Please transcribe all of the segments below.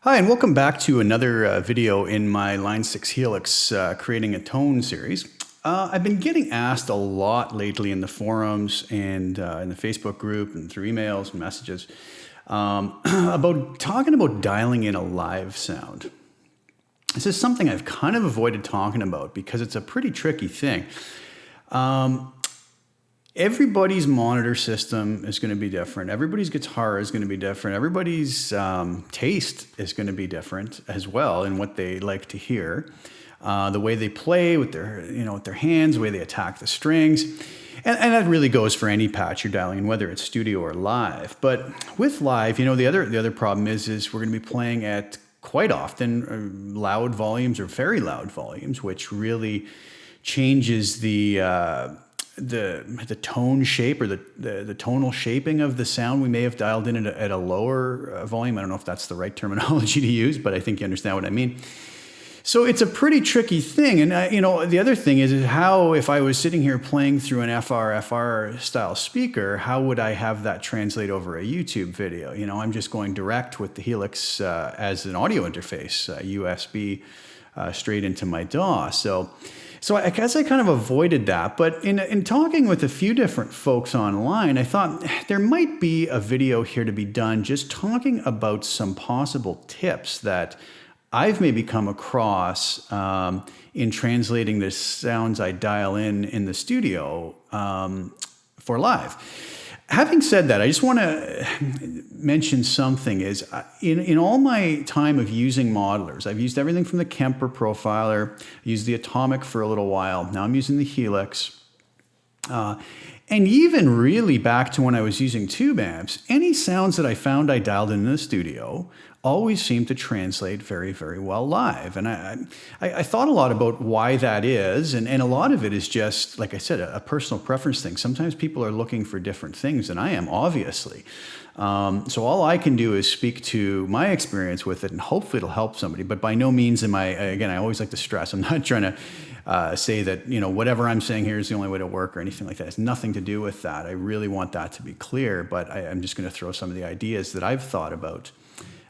Hi, and welcome back to another video in my Line 6 Helix creating a tone series. I've been getting asked a lot lately in the forums and in the Facebook group and through emails and messages about talking about dialing in a live sound. This is something I've kind of avoided talking about because it's a pretty tricky thing. Everybody's monitor system is going to be different. Everybody's guitar is going to be different. Everybody's taste is going to be different as well in what they like to hear. The way they play with their hands, the way they attack the strings. And that really goes for any patch you're dialing in, whether it's studio or live. But with live, the other problem is we're going to be playing at quite often loud volumes or very loud volumes, which really changes the tone shape or the tonal shaping of the sound we may have dialed in at a lower volume. I don't know if that's the right terminology to use, but I think you understand what I mean. So it's a pretty tricky thing. And the other thing is how, if I was sitting here playing through an FR style speaker, how would I have that translate over a YouTube video? I'm just going direct with the Helix as an audio interface, USB straight into my DAW. So I guess I kind of avoided that, but in talking with a few different folks online, I thought there might be a video here to be done just talking about some possible tips that I've maybe come across in translating the sounds I dial in the studio for live. Having said that, I just want to mention something is in all my time of using modelers, I've used everything from the Kemper Profiler, used the Atomic for a little while. Now I'm using the Helix. And even really back to when I was using tube amps, any sounds that I found I dialed in the studio always seemed to translate very, very well live. And I thought a lot about why that is. And a lot of it is just, like I said, a personal preference thing. Sometimes people are looking for different things than I am, obviously. So all I can do is speak to my experience with it, and hopefully it'll help somebody. But by no means am I always like to stress, I'm not trying to say that, whatever I'm saying here is the only way to work or anything like that. It's nothing to do with that. I really want that to be clear, but I'm just going to throw some of the ideas that I've thought about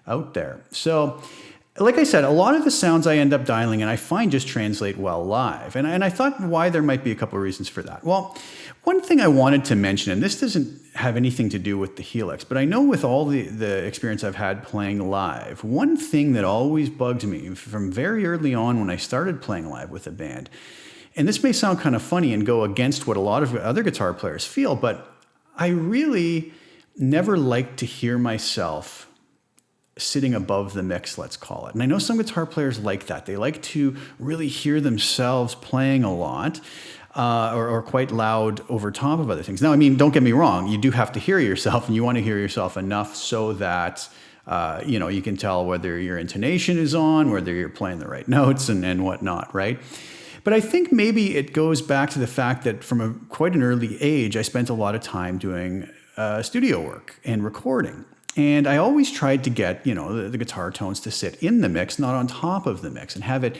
out there. So, like I said, a lot of the sounds I end up dialing in, I find just translate well live. And I thought why there might be a couple of reasons for that. Well, one thing I wanted to mention, and this doesn't have anything to do with the Helix, but I know with all the experience I've had playing live, one thing that always bugs me from very early on when I started playing live with a band, and this may sound kind of funny and go against what a lot of other guitar players feel, but I really never liked to hear myself sitting above the mix, let's call it. And I know some guitar players like that. They like to really hear themselves playing a lot or quite loud over top of other things. Now, don't get me wrong. You do have to hear yourself, and you want to hear yourself enough so that you can tell whether your intonation is on, whether you're playing the right notes and whatnot, right? But I think maybe it goes back to the fact that from quite an early age, I spent a lot of time doing studio work and recording. And I always tried to get, the guitar tones to sit in the mix, not on top of the mix, and have it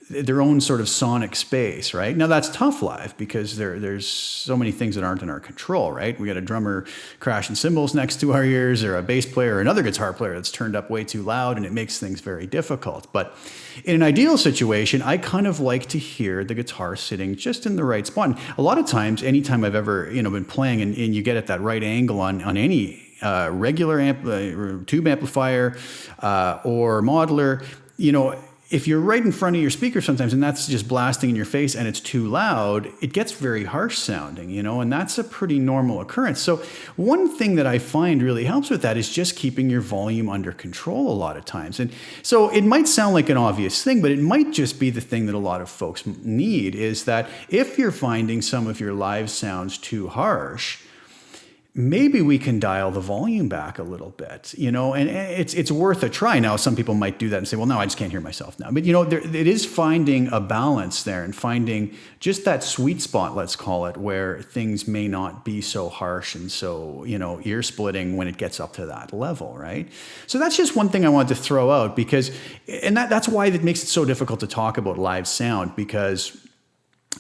their own sort of sonic space, right? Now that's tough live because there's so many things that aren't in our control, right? We got a drummer crashing cymbals next to our ears, or a bass player or another guitar player that's turned up way too loud, and it makes things very difficult. But in an ideal situation, I kind of like to hear the guitar sitting just in the right spot. And a lot of times, anytime I've ever been playing and you get at that right angle on any regular tube amplifier or modeler, if you're right in front of your speaker sometimes and that's just blasting in your face and it's too loud, it gets very harsh sounding, and that's a pretty normal occurrence. So one thing that I find really helps with that is just keeping your volume under control a lot of times. And so it might sound like an obvious thing, but it might just be the thing that a lot of folks need, is that if you're finding some of your live sounds too harsh, maybe we can dial the volume back a little bit, and it's worth a try. Now, some people might do that and say, well, no, I just can't hear myself now. But, it is finding a balance there and finding just that sweet spot, let's call it, where things may not be so harsh and so, ear splitting when it gets up to that level, right? So that's just one thing I wanted to throw out because, and that's why it makes it so difficult to talk about live sound, because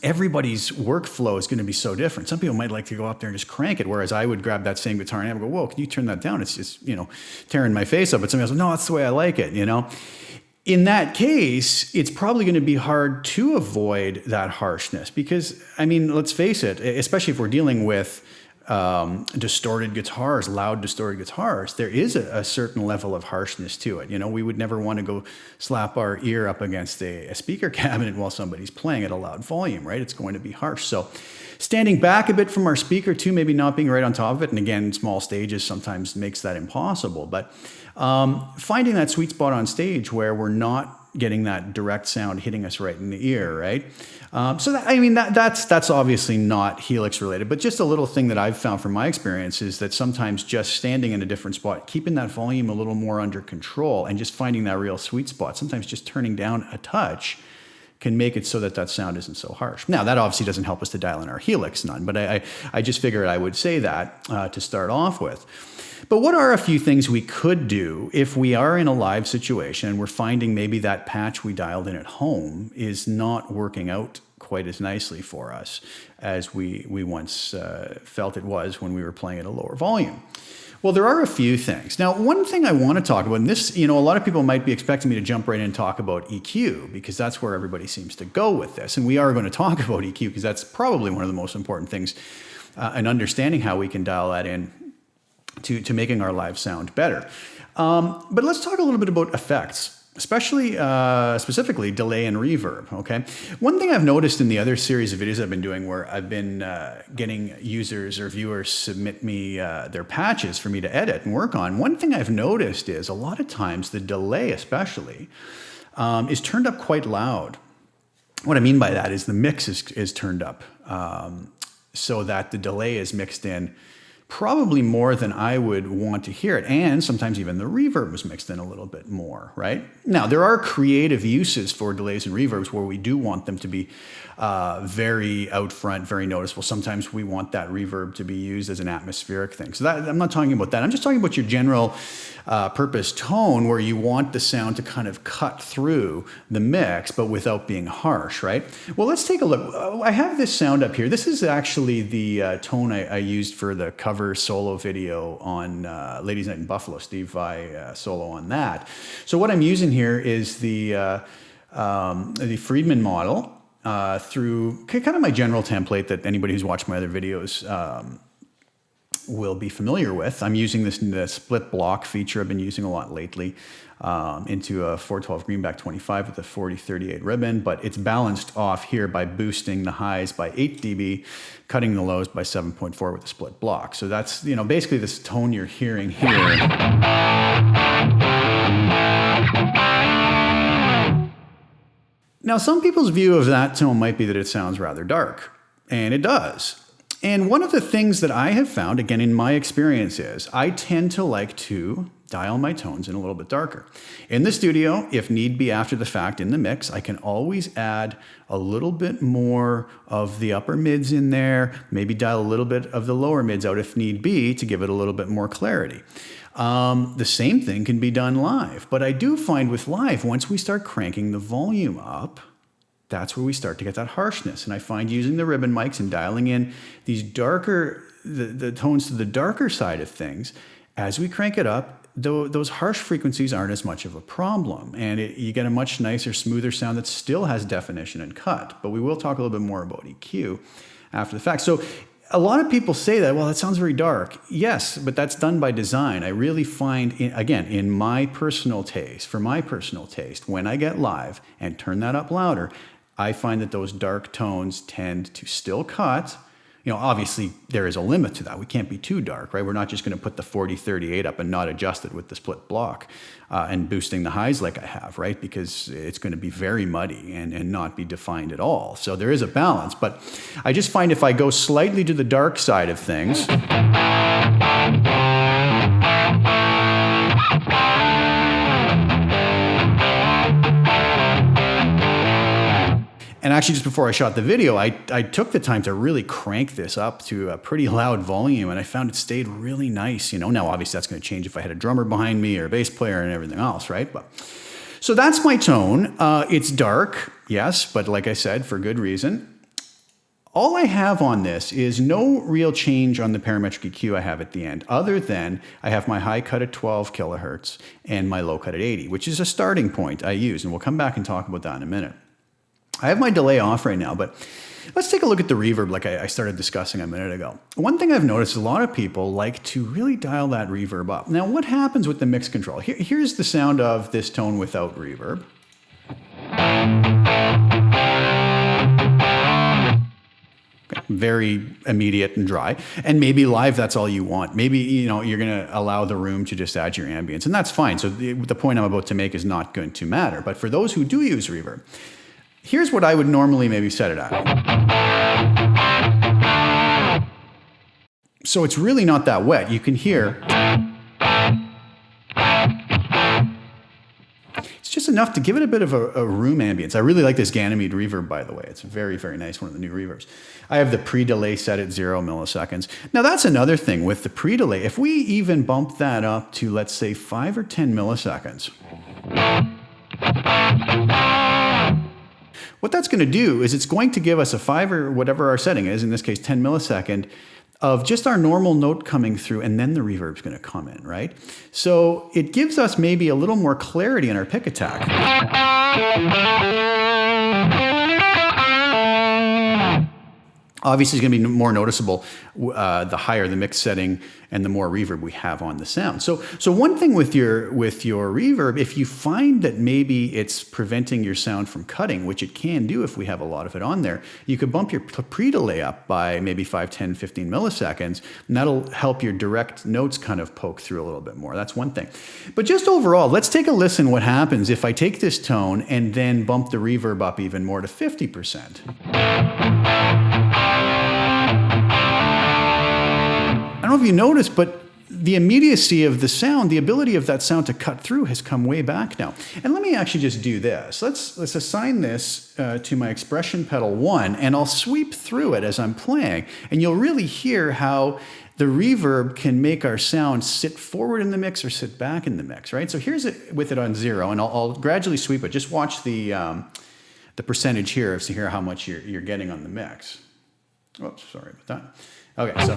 everybody's workflow is going to be so different. Some people might like to go up there and just crank it, whereas I would grab that same guitar and I would go, whoa, can you turn that down? It's just, tearing my face up. But somebody else, no, that's the way I like it, In that case, it's probably going to be hard to avoid that harshness because, let's face it, especially if we're dealing with distorted guitars, loud distorted guitars, there is a certain level of harshness to it. We would never want to go slap our ear up against a speaker cabinet while somebody's playing at a loud volume, right? It's going to be harsh. So standing back a bit from our speaker too, maybe not being right on top of it. And again, small stages sometimes makes that impossible, but finding that sweet spot on stage where we're not getting that direct sound hitting us right in the ear, right? That's obviously not Helix related, but just a little thing that I've found from my experience is that sometimes just standing in a different spot, keeping that volume a little more under control and just finding that real sweet spot, sometimes just turning down a touch can make it so that sound isn't so harsh. Now, that obviously doesn't help us to dial in our Helix none, but I just figured I would say that to start off with. But what are a few things we could do if we are in a live situation and we're finding maybe that patch we dialed in at home is not working out quite as nicely for us as we once felt it was when we were playing at a lower volume? Well, there are a few things. Now, one thing I want to talk about, and this, a lot of people might be expecting me to jump right in and talk about EQ because that's where everybody seems to go with this. And we are going to talk about EQ because that's probably one of the most important things in understanding how we can dial that in to making our live sound better. But let's talk a little bit about effects, especially specifically delay and reverb, okay? One thing I've noticed in the other series of videos I've been doing where I've been getting users or viewers submit me their patches for me to edit and work on, one thing I've noticed is a lot of times the delay especially is turned up quite loud. What I mean by that is the mix is turned up so that the delay is mixed in probably more than I would want to hear it. And sometimes even the reverb was mixed in a little bit more, right? Now, there are creative uses for delays and reverbs where we do want them to be very out front, very noticeable. Sometimes we want that reverb to be used as an atmospheric thing. So I'm not talking about that. I'm just talking about your general purpose tone where you want the sound to kind of cut through the mix, but without being harsh, right? Well, let's take a look. I have this sound up here. This is actually the tone I used for the cover solo video on Ladies Night in Buffalo, Steve Vai solo on that. So what I'm using here is the Friedman model through kind of my general template that anybody who's watched my other videos will be familiar with. I'm using the split block feature I've been using a lot lately into a 412 Greenback 25 with a 4038 ribbon, but it's balanced off here by boosting the highs by 8 dB, cutting the lows by 7.4 with a split block. So that's, basically this tone you're hearing here. Now, some people's view of that tone might be that it sounds rather dark, and it does. And one of the things that I have found, again, in my experience is I tend to like to dial my tones in a little bit darker. In the studio, if need be after the fact in the mix, I can always add a little bit more of the upper mids in there, maybe dial a little bit of the lower mids out if need be to give it a little bit more clarity. The same thing can be done live, but I do find with live, once we start cranking the volume up, that's where we start to get that harshness. And I find using the ribbon mics and dialing in these darker, the tones to the darker side of things, as we crank it up, those harsh frequencies aren't as much of a problem. And you get a much nicer, smoother sound that still has definition and cut. But we will talk a little bit more about EQ after the fact. So a lot of people say that, well, that sounds very dark. Yes, but that's done by design. I really find, in my personal taste, when I get live and turn that up louder, I find that those dark tones tend to still cut. Obviously there is a limit to that. We can't be too dark, right? We're not just going to put the 4038 up and not adjust it with the split block and boosting the highs like I have, right? Because it's going to be very muddy and not be defined at all. So there is a balance, but I just find if I go slightly to the dark side of things, and actually, just before I shot the video, I took the time to really crank this up to a pretty loud volume, and I found it stayed really nice. Now, obviously, that's going to change if I had a drummer behind me or a bass player and everything else, right? So that's my tone. It's dark, yes, but like I said, for good reason. all I have on this is no real change on the parametric EQ I have at the end, other than I have my high cut at 12 kilohertz and my low cut at 80, which is a starting point I use, and we'll come back and talk about that in a minute. I have my delay off right now, but let's take a look at the reverb like I started discussing a minute ago. One thing I've noticed is a lot of people like to really dial that reverb up. Now, what happens with the mix control? Here's the sound of this tone without reverb. Very immediate and dry. And maybe live, that's all you want. Maybe, you're going to allow the room to just add your ambience, and that's fine. So the point I'm about to make is not going to matter. But for those who do use reverb, here's what I would normally maybe set it at. So it's really not that wet. You can hear. It's just enough to give it a bit of a room ambience. I really like this Ganymede reverb, by the way. It's very, very nice, one of the new reverbs. I have the pre-delay set at 0 milliseconds. Now that's another thing with the pre-delay. If we even bump that up to, let's say, 5 or 10 milliseconds, what that's going to do is it's going to give us a 5 or whatever our setting is, in this case 10 millisecond, of just our normal note coming through, and then the reverb's going to come in, right? So it gives us maybe a little more clarity in our pick attack. Obviously, it's going to be more noticeable the higher the mix setting and the more reverb we have on the sound. So one thing with your reverb, if you find that maybe it's preventing your sound from cutting, which it can do if we have a lot of it on there, you could bump your pre-delay up by maybe 5, 10, 15 milliseconds, and that'll help your direct notes kind of poke through a little bit more. That's one thing. But just overall, let's take a listen what happens if I take this tone and then bump the reverb up even more to 50%. I don't know if you noticed, but the immediacy of the sound, the ability of that sound to cut through has come way back now. And let me actually just do this. Let's assign this to my expression pedal 1, and I'll sweep through it as I'm playing. And you'll really hear how the reverb can make our sound sit forward in the mix or sit back in the mix, right? So here's it with it on 0, and I'll gradually sweep it. Just watch the percentage here to hear how much you're getting on the mix. Oops, sorry about that. Okay, so.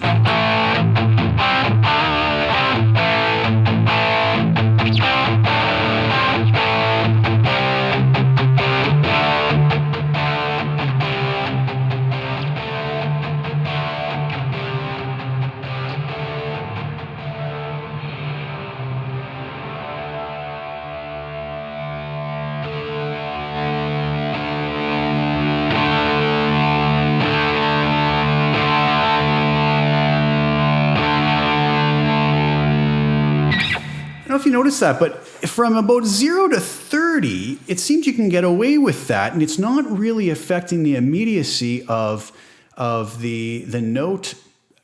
I don't know if you noticed that, but from about 0 to 30, it seems you can get away with that, and it's not really affecting the immediacy of the note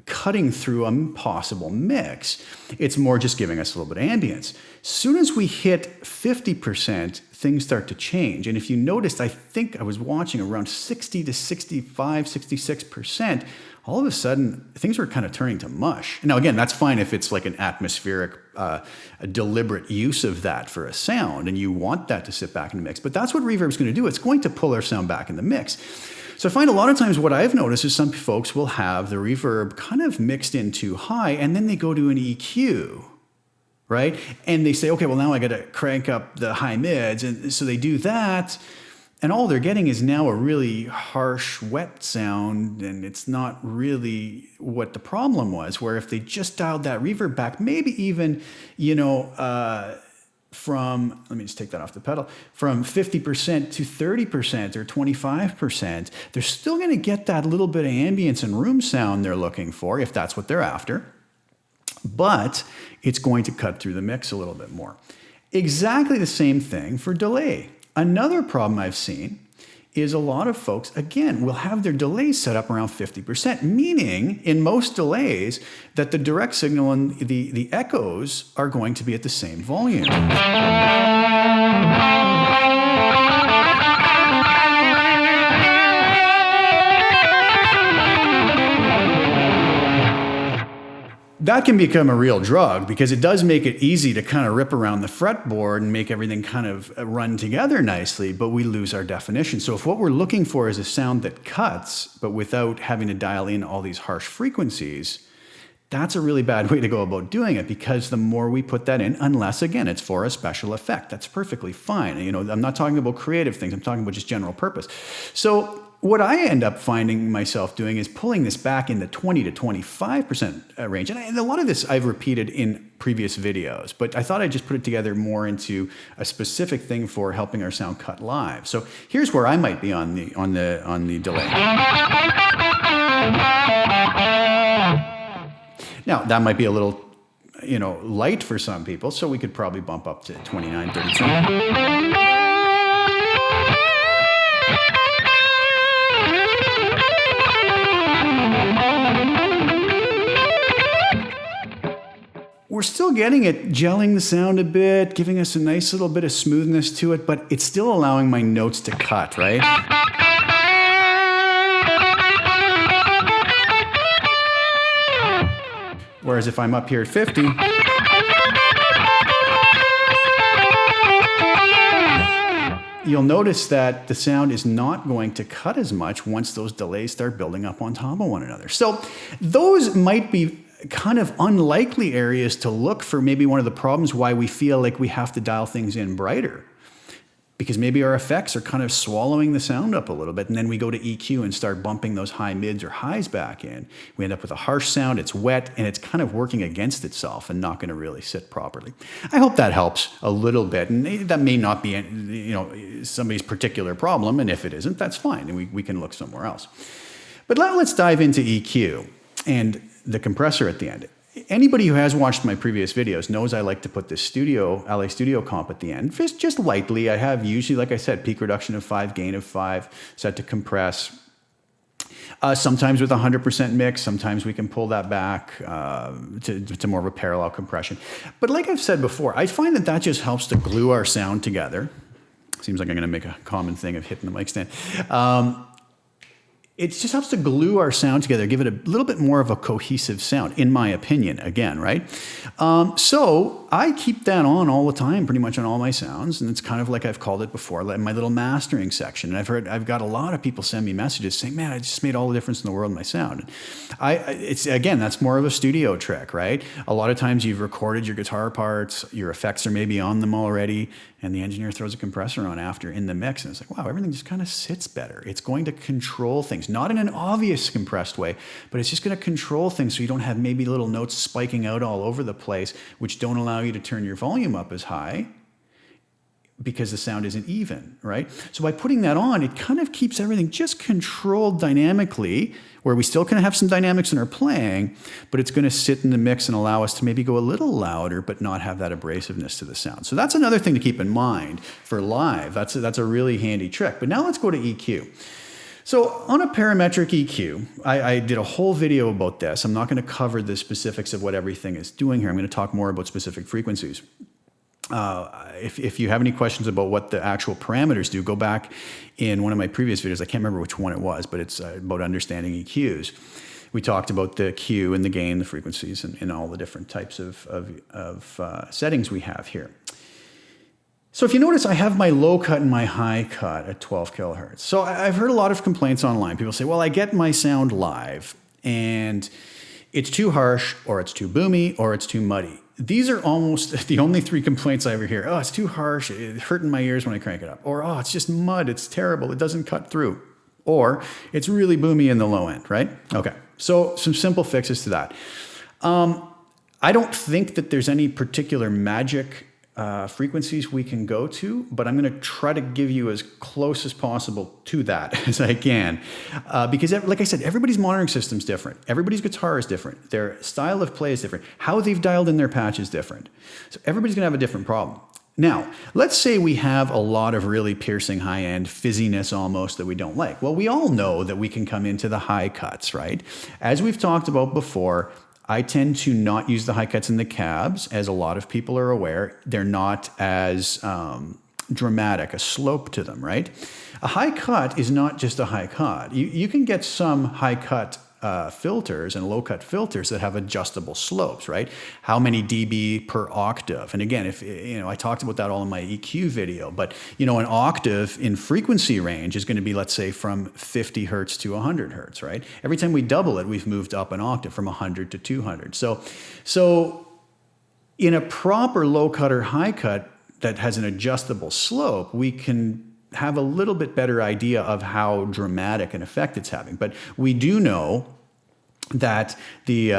cutting through a possible mix. It's more just giving us a little bit of ambience. As soon as we hit 50%, things start to change. And if you noticed, I think I was watching around 60 to 65, 66%, all of a sudden, things were kind of turning to mush. Now, again, that's fine if it's like an atmospheric, a deliberate use of that for a sound, and you want that to sit back in the mix. But that's what reverb's going to do. It's going to pull our sound back in the mix. So I find a lot of times what I've noticed is some folks will have the reverb kind of mixed in too high, and then they go to an EQ, right? And they say, okay, well, now I got to crank up the high mids. And so they do that, and all they're getting is now a really harsh, wet sound, and it's not really what the problem was, where if they just dialed that reverb back, maybe even, from, let me just take that off the pedal, from 50% to 30% or 25%, they're still going to get that little bit of ambience and room sound they're looking for, if that's what they're after, but it's going to cut through the mix a little bit more. Exactly the same thing for delay. Another problem I've seen is a lot of folks, again, will have their delays set up around 50%, meaning in most delays that the direct signal and the echoes are going to be at the same volume. that can become a real drug because it does make it easy to kind of rip around the fretboard and make everything kind of run together nicely, but we lose our definition. So if what we're looking for is a sound that cuts, but without having to dial in all these harsh frequencies, that's a really bad way to go about doing it, because the more we put that in, unless again, it's for a special effect, that's perfectly fine. You know, I'm not talking about creative things. I'm talking about just general purpose. So what I end up finding myself doing is pulling this back in the 20 to 25% range. And a lot of this I've repeated in previous videos, but I thought I'd just put it together more into a specific thing for helping our sound cut live. So here's where I might be on the delay. Now, that might be a little, you know, light for some people, so we could probably bump up to 29, 32. We're still getting it, gelling the sound a bit, giving us a nice little bit of smoothness to it, but it's still allowing my notes to cut, right? Whereas if I'm up here at 50, you'll notice that the sound is not going to cut as much once those delays start building up on top of one another. So those might be kind of unlikely areas to look for maybe one of the problems why we feel like we have to dial things in brighter. Because maybe our effects are kind of swallowing the sound up a little bit, and then we go to EQ and start bumping those high mids or highs back in. We end up with a harsh sound, it's wet, and it's kind of working against itself and not going to really sit properly. I hope that helps a little bit, and that may not be, you know, somebody's particular problem, and if it isn't, that's fine, and we can look somewhere else. But let's dive into EQ and the compressor at the end. Anybody who has watched my previous videos knows I like to put this LA Studio comp at the end, just lightly. I have usually, like I said, peak reduction of 5, gain of 5, set to compress. Sometimes with 100% mix, sometimes we can pull that back to more of a parallel compression. But like I've said before, I find that just helps to glue our sound together. Seems like I'm going to make a common thing of hitting the mic stand. It just helps to glue our sound together, give it a little bit more of a cohesive sound, in my opinion, again, right? So I keep that on all the time, pretty much on all my sounds, and it's kind of like I've called it before, in my little mastering section. And I've got a lot of people send me messages saying, man, I just made all the difference in the world in my sound. Again, that's more of a studio trick, right? A lot of times you've recorded your guitar parts, your effects are maybe on them already, and the engineer throws a compressor on after in the mix, and it's like, wow, everything just kind of sits better. It's going to control things, not in an obvious compressed way, but it's just going to control things so you don't have maybe little notes spiking out all over the place, which don't allow you to turn your volume up as high because the sound isn't even, right? So by putting that on, it kind of keeps everything just controlled dynamically, where we still kind of have some dynamics in our playing, but it's going to sit in the mix and allow us to maybe go a little louder, but not have that abrasiveness to the sound. So that's another thing to keep in mind for live. That's a really handy trick. But now let's go to EQ. So on a parametric EQ, I did a whole video about this. I'm not going to cover the specifics of what everything is doing here. I'm going to talk more about specific frequencies. If you have any questions about what the actual parameters do, go back in one of my previous videos. I can't remember which one it was, but it's about understanding EQs. We talked about the Q and the gain, the frequencies, and all the different types of settings we have here. So if you notice, I have my low cut and my high cut at 12 kilohertz. So I've heard a lot of complaints online. People say, well, I get my sound live, and it's too harsh, or it's too boomy, or it's too muddy. These are almost the only three complaints I ever hear. Oh, it's too harsh. It's hurting my ears when I crank it up. Or, oh, it's just mud. It's terrible. It doesn't cut through. Or, it's really boomy in the low end, right? Okay. So some simple fixes to that. I don't think that there's any particular magic frequencies we can go to, but I'm going to try to give you as close as possible to that as I can. Because like I said, everybody's monitoring system is different. Everybody's guitar is different. Their style of play is different. How they've dialed in their patch is different. So everybody's going to have a different problem. Now, let's say we have a lot of really piercing high-end fizziness almost that we don't like. Well, we all know that we can come into the high cuts, right? As we've talked about before, I tend to not use the high cuts in the cabs, as a lot of people are aware. They're not as dramatic, a slope to them, right? A high cut is not just a high cut. You can get some high cut filters and low-cut filters that have adjustable slopes, right? How many dB per octave? And again, if I talked about that all in my EQ video, but an octave in frequency range is going to be, let's say, from 50 hertz to 100 hertz, right? Every time we double it, we've moved up an octave from 100 to 200. So in a proper low-cut or high-cut that has an adjustable slope, we can have a little bit better idea of how dramatic an effect it's having. But we do know that the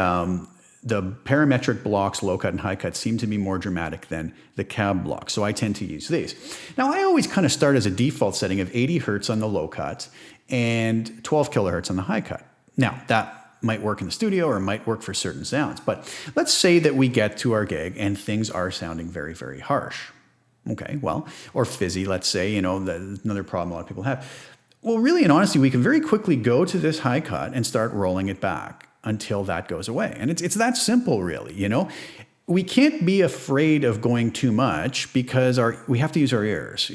parametric blocks, low cut and high cut, seem to be more dramatic than the cab blocks. So I tend to use these. Now I always kind of start as a default setting of 80 hertz on the low cut and 12 kilohertz on the high cut. Now that might work in the studio or might work for certain sounds. But let's say that we get to our gig and things are sounding very, very harsh. Okay, well, or fizzy, let's say, another problem a lot of people have. Well, really and honestly, we can very quickly go to this high cut and start rolling it back until that goes away. And it's that simple, really, We can't be afraid of going too much because we have to use our ears,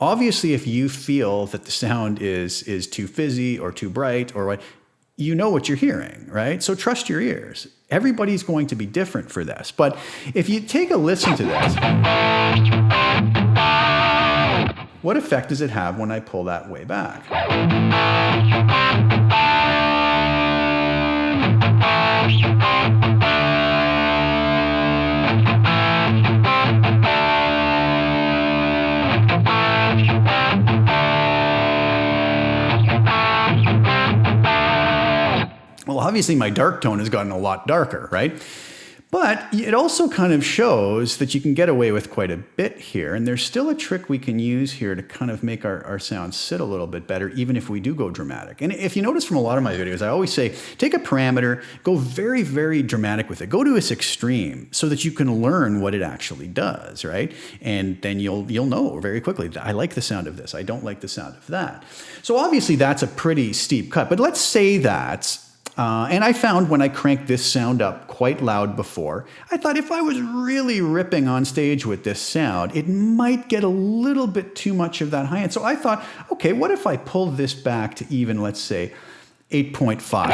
Obviously, if you feel that the sound is too fizzy or too bright or what, you know what you're hearing, right? So trust your ears. Everybody's going to be different for this. But if you take a listen to this, what effect does it have when I pull that way back? Well, obviously my dark tone has gotten a lot darker, right? But it also kind of shows that you can get away with quite a bit here. And there's still a trick we can use here to kind of make our sound sit a little bit better, even if we do go dramatic. And if you notice from a lot of my videos, I always say, take a parameter, go very, very dramatic with it. Go to its extreme so that you can learn what it actually does, right? And then you'll know very quickly, I like the sound of this. I don't like the sound of that. So obviously that's a pretty steep cut. But let's say that and I found when I cranked this sound up quite loud before, I thought if I was really ripping on stage with this sound, it might get a little bit too much of that high end. So I thought, okay, what if I pull this back to even, let's say, 8.5?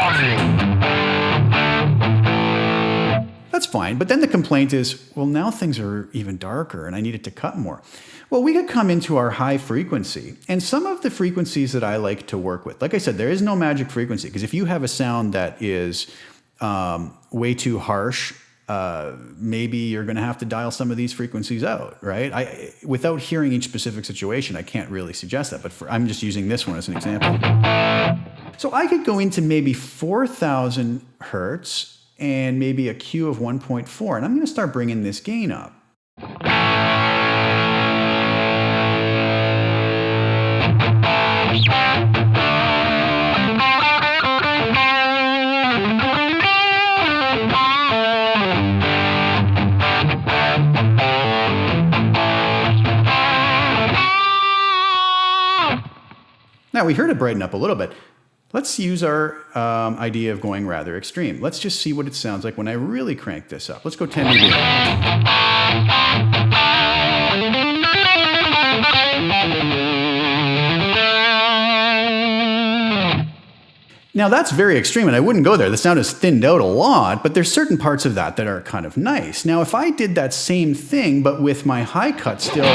That's fine. But then the complaint is, well, now things are even darker and I need it to cut more. Well, we could come into our high frequency, and some of the frequencies that I like to work with, like I said, there is no magic frequency, because if you have a sound that is way too harsh, maybe you're going to have to dial some of these frequencies out, right? Without hearing each specific situation, I can't really suggest that, but I'm just using this one as an example. So I could go into maybe 4,000 hertz and maybe a Q of 1.4, and I'm going to start bringing this gain up. Now we heard it brighten up a little bit. Let's use our idea of going rather extreme. Let's just see what it sounds like when I really crank this up. Let's go 10 dB. Now that's very extreme, and I wouldn't go there. The sound is thinned out a lot, but there's certain parts of that that are kind of nice. Now if I did that same thing, but with my high cut still...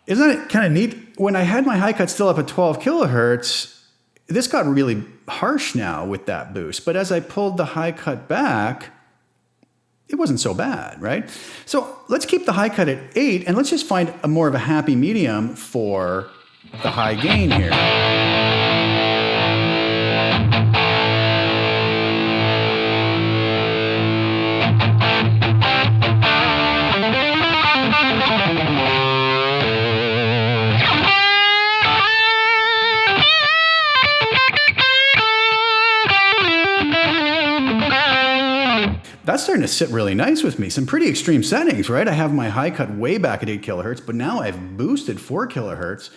Isn't it kind of neat? When I had my high cut still up at 12 kilohertz, this got really harsh now with that boost. But as I pulled the high cut back, it wasn't so bad, right? So let's keep the high cut at 8, and let's just find a more of a happy medium for the high gain here. That's starting to sit really nice with me. Some pretty extreme settings, right? I have my high cut way back at 8 kilohertz, but now I've boosted 4 kilohertz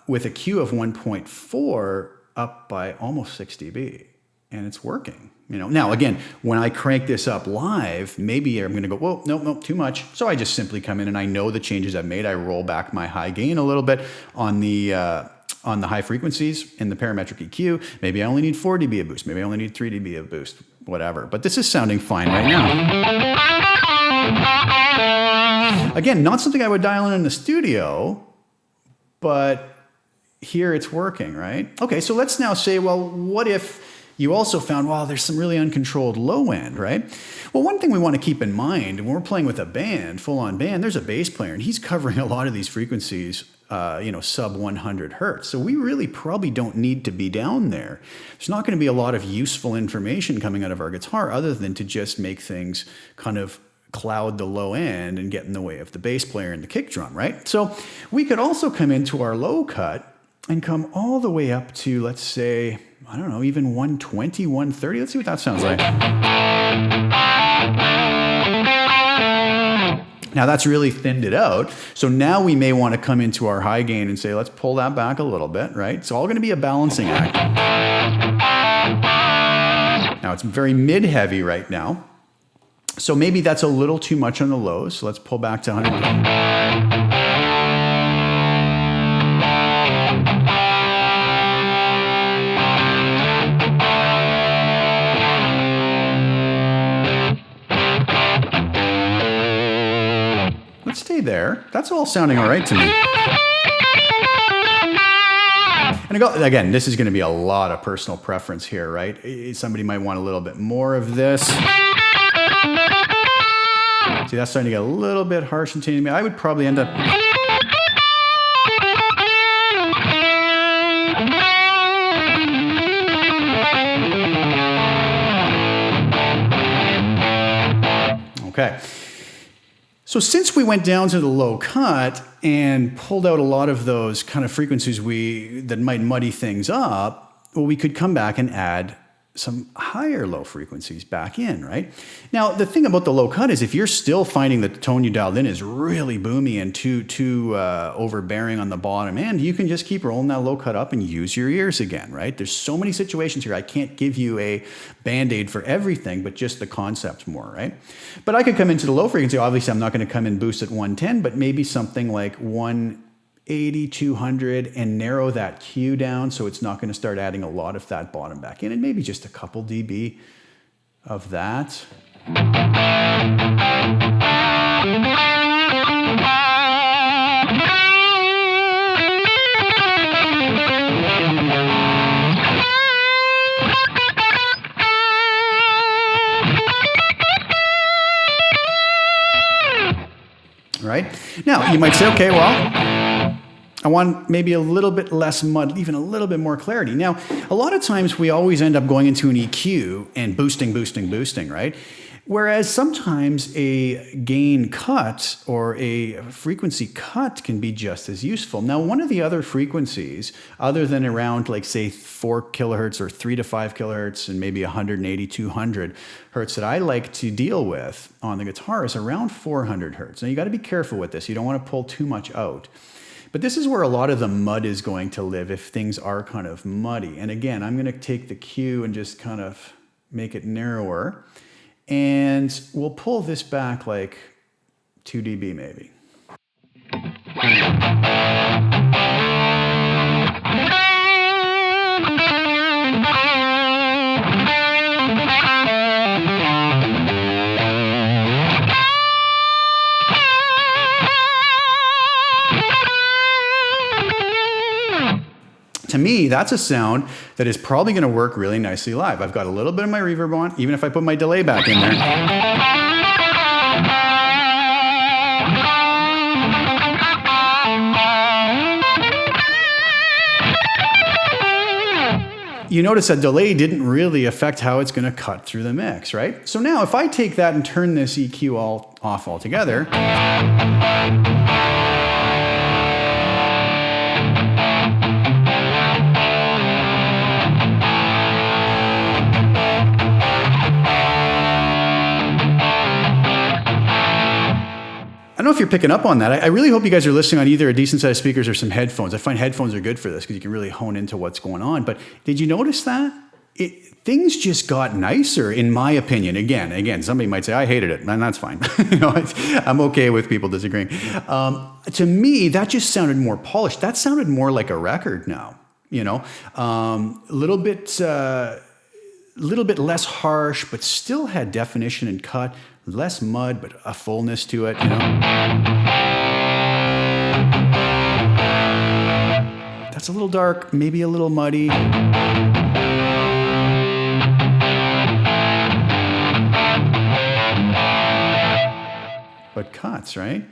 with a Q of 1.4 up by almost 6 dB. and it's working. Now again, when I crank this up live, maybe I'm going to go, whoa, nope, too much. So I just simply come in and I know the changes I've made. I roll back my high gain a little bit on the high frequencies in the parametric EQ. Maybe I only need 4 dB of boost. Maybe I only need 3 dB of boost, whatever. But this is sounding fine right now. Again, not something I would dial in the studio, but here it's working, right? Okay, so let's now say, well, what if you also found, well, there's some really uncontrolled low end, right? Well, one thing we want to keep in mind when we're playing with a band, full-on band, there's a bass player, and he's covering a lot of these frequencies, sub 100 hertz. So we really probably don't need to be down there. There's not going to be a lot of useful information coming out of our guitar other than to just make things kind of cloud the low end and get in the way of the bass player and the kick drum, right? So we could also come into our low cut and come all the way up to, let's say, I don't know, even 120, 130. Let's see what that sounds like. Now that's really thinned it out. So now we may want to come into our high gain and say, let's pull that back a little bit, right? It's all going to be a balancing act. Now it's very mid-heavy right now. So maybe that's a little too much on the lows. So let's pull back to 100. Let's stay there. That's all sounding all right to me. And again, this is going to be a lot of personal preference here, right? Somebody might want a little bit more of this. See, that's starting to get a little bit harsh and tiny to me. I would probably end up... Okay. So since we went down to the low cut and pulled out a lot of those kind of frequencies that might muddy things up, well, we could come back and add some higher low frequencies back in, right? Now, the thing about the low cut is if you're still finding that the tone you dialed in is really boomy and too overbearing on the bottom end, you can just keep rolling that low cut up and use your ears again, right? There's so many situations here. I can't give you a Band-Aid for everything, but just the concept more, right? But I could come into the low frequency. Obviously, I'm not going to come in boost at 110, but maybe something like 180, 200 and narrow that Q down so it's not going to start adding a lot of that bottom back in, and maybe just a couple dB of that. Right? Now, you might say, okay, well, I want maybe a little bit less mud, even a little bit more clarity. Now, a lot of times we always end up going into an EQ and boosting, right? Whereas sometimes a gain cut or a frequency cut can be just as useful. Now, one of the other frequencies, other than around like say 4 kilohertz or 3 to 5 kilohertz and maybe 180, 200 hertz that I like to deal with on the guitar is around 400 hertz. Now, you got to be careful with this. You don't want to pull too much out. But this is where a lot of the mud is going to live if things are kind of muddy. And again, I'm going to take the Q and just kind of make it narrower. And we'll pull this back like 2 dB maybe. To me, that's a sound that is probably going to work really nicely live. I've got a little bit of my reverb on, even if I put my delay back in there. You notice that delay didn't really affect how it's going to cut through the mix, right? So now if I take that and turn this EQ off altogether, I don't know if you're picking up on that. I really hope you guys are listening on either a decent set of speakers or some headphones. I find headphones are good for this because you can really hone into what's going on. But did you notice that? things just got nicer, in my opinion. Again, somebody might say, I hated it, and that's fine. I'm okay with people disagreeing. To me, that just sounded more polished. That sounded more like a record now, a little bit less harsh, but still had definition and cut, less mud, but a fullness to it, That's a little dark, maybe a little muddy. But cuts, right?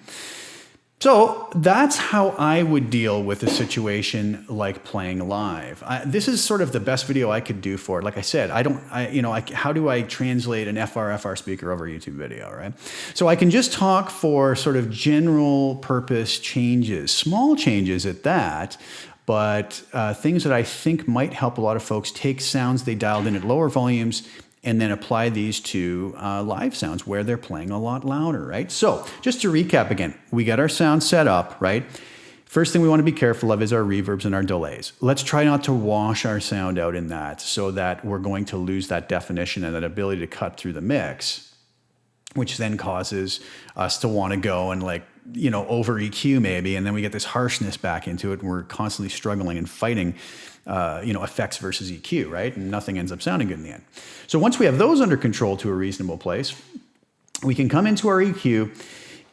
So that's how I would deal with a situation like playing live. This is sort of the best video I could do for it. Like I said, how do I translate an FR speaker over a YouTube video, right? So I can just talk for sort of general purpose changes, small changes at that, but things that I think might help a lot of folks take sounds they dialed in at lower volumes and then apply these to live sounds where they're playing a lot louder, right? So just to recap again, we got our sound set up, right? First thing we want to be careful of is our reverbs and our delays. Let's try not to wash our sound out in that so that we're going to lose that definition and that ability to cut through the mix, which then causes us to want to go and over EQ maybe, and then we get this harshness back into it and we're constantly struggling and fighting effects versus EQ, right? And nothing ends up sounding good in the end. So once we have those under control to a reasonable place, we can come into our EQ.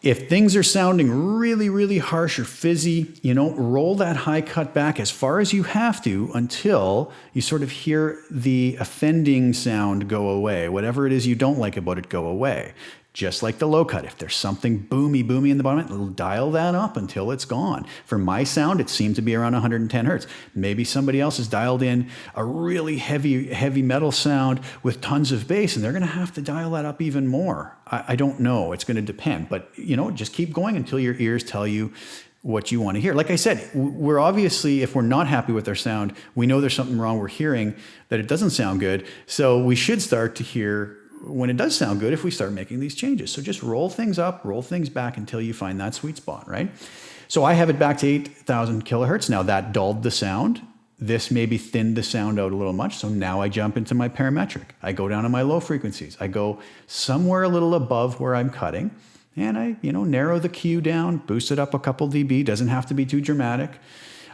If things are sounding really, really harsh or fizzy, roll that high cut back as far as you have to until you sort of hear the offending sound go away. Whatever it is you don't like about it, go away. Just like the low cut, if there's something boomy in the bottom, dial that up until it's gone. For my sound, it seemed to be around 110 hertz. Maybe somebody else has dialed in a really heavy metal sound with tons of bass, and they're going to have to dial that up even more. I don't know. It's going to depend. But, just keep going until your ears tell you what you want to hear. Like I said, we're obviously, if we're not happy with our sound, we know there's something wrong. We're hearing that it doesn't sound good. So we should start to hear when it does sound good if we start making these changes. So just roll things up, roll things back until you find that sweet spot, right? So I have it back to 8,000 kilohertz. Now that dulled the sound. This maybe thinned the sound out a little much. So now I jump into my parametric. I go down to my low frequencies. I go somewhere a little above where I'm cutting. And I, narrow the Q down, boost it up a couple dB. Doesn't have to be too dramatic.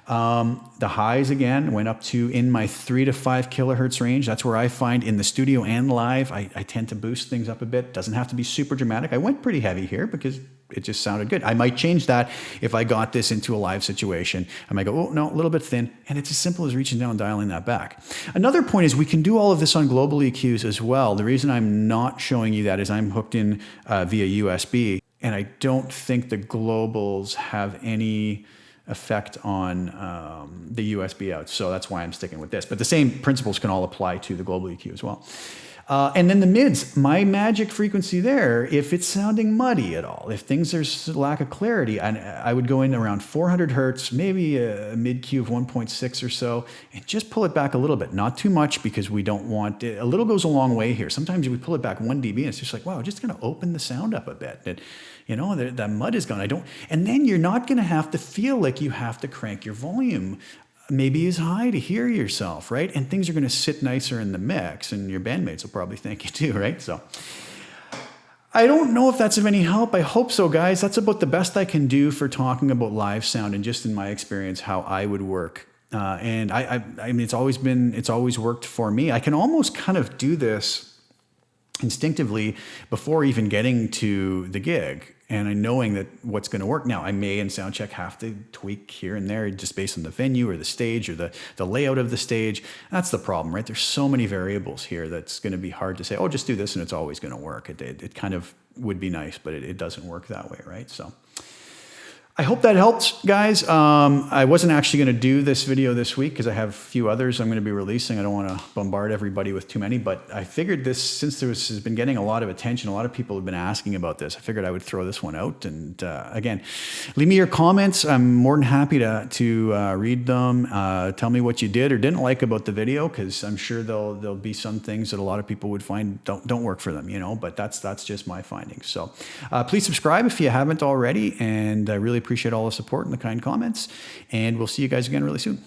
The highs again went up to in my 3 to 5 kilohertz range. That's where I find in the studio and live, I tend to boost things up a bit. Doesn't have to be super dramatic. I went pretty heavy here because it just sounded good. I might change that if I got this into a live situation. I might go, oh no, a little bit thin. And it's as simple as reaching down and dialing that back. Another point is we can do all of this on global EQs as well. The reason I'm not showing you that is I'm hooked in via USB, and I don't think the globals have any effect on the USB out. So that's why I'm sticking with this. But the same principles can all apply to the global EQ as well. And then the mids, my magic frequency there, if it's sounding muddy at all, if things are lack of clarity, I would go in around 400 hertz, maybe a mid Q of 1.6 or so, and just pull it back a little bit. Not too much because we don't want it. A little goes a long way here. Sometimes we pull it back 1 dB and it's just like, wow, just going to open the sound up a bit. That mud is gone. And then you're not going to have to feel like you have to crank your volume maybe as high to hear yourself, right? And things are going to sit nicer in the mix, and your bandmates will probably thank you too, right? So I don't know if that's of any help. I hope so, guys. That's about the best I can do for talking about live sound and just in my experience how I would work. And I mean, it's always worked for me. I can almost kind of do this instinctively before even getting to the gig. And knowing that what's going to work. Now, I may in sound check have to tweak here and there just based on the venue or the stage or the layout of the stage. That's the problem, right? There's so many variables here that's going to be hard to say, oh, just do this and it's always going to work. It kind of would be nice, but it doesn't work that way, right? So I hope that helped, guys. I wasn't actually going to do this video this week because I have a few others I'm going to be releasing. I don't want to bombard everybody with too many, but I figured this, since this has been getting a lot of attention, a lot of people have been asking about this, I figured I would throw this one out. And again, leave me your comments. I'm more than happy to read them. Tell me what you did or didn't like about the video, because I'm sure there'll be some things that a lot of people would find don't work for them, but that's just my findings. So please subscribe if you haven't already, and I really appreciate all the support and the kind comments, and we'll see you guys again really soon.